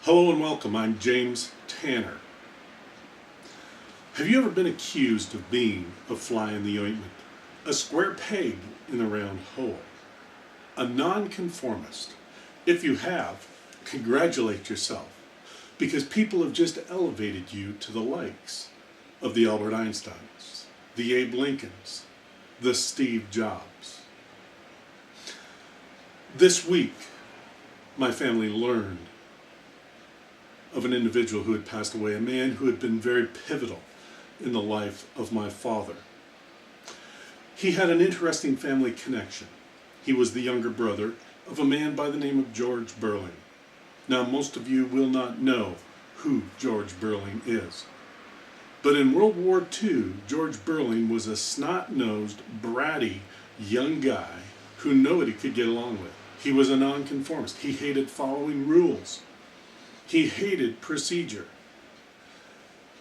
Hello and welcome, I'm James Tanner. Have you ever been accused of being a fly in the ointment? A square peg in a round hole? A nonconformist? If you have, congratulate yourself, because people have just elevated you to the likes of the Albert Einsteins, the Abe Lincolns, the Steve Jobs. This week, my family learned of an individual who had passed away, a man who had been very pivotal in the life of my father. He had an interesting family connection. He was the younger brother of a man by the name of George Burling. Now, most of you will not know who George Burling is. But in World War II, George Burling was a snot-nosed, bratty young guy who nobody could get along with. He was a nonconformist. He hated following rules. He hated procedure.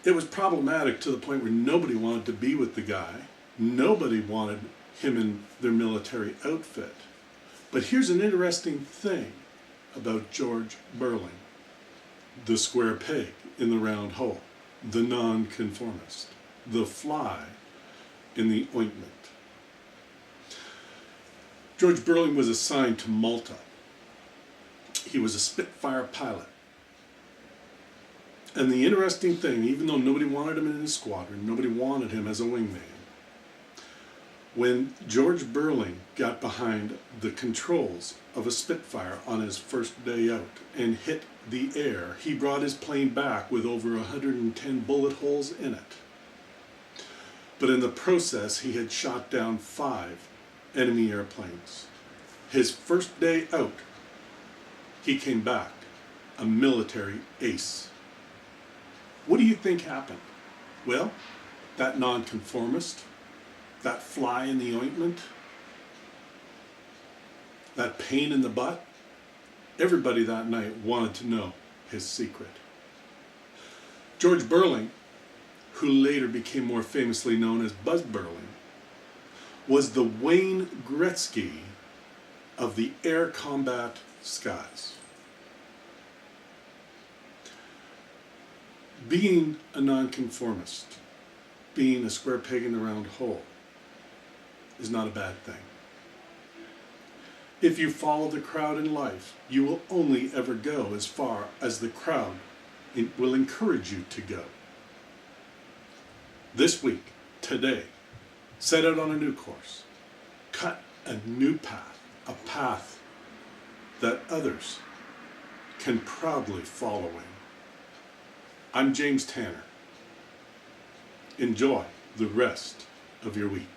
It was problematic to the point where nobody wanted to be with the guy. Nobody wanted him in their military outfit. But here's an interesting thing about George Burling, the square peg in the round hole, the nonconformist, the fly in the ointment. George Burling was assigned to Malta. He was a Spitfire pilot. And the interesting thing, even though nobody wanted him in his squadron, nobody wanted him as a wingman, when George Burling got behind the controls of a Spitfire on his first day out and hit the air, he brought his plane back with over 110 bullet holes in it. But in the process, he had shot down 5 enemy airplanes. His first day out, he came back a military ace. What do you think happened? Well, that nonconformist, that fly in the ointment, that pain in the butt, everybody that night wanted to know his secret. George Burling, who later became more famously known as Buzz Burling, was the Wayne Gretzky of the air combat skies. Being a nonconformist, being a square peg in a round hole, is not a bad thing. If you follow the crowd in life, you will only ever go as far as the crowd will encourage you to go. This week, today, set out on a new course. Cut a new path, a path that others can proudly follow in. I'm James Tanner. Enjoy the rest of your week.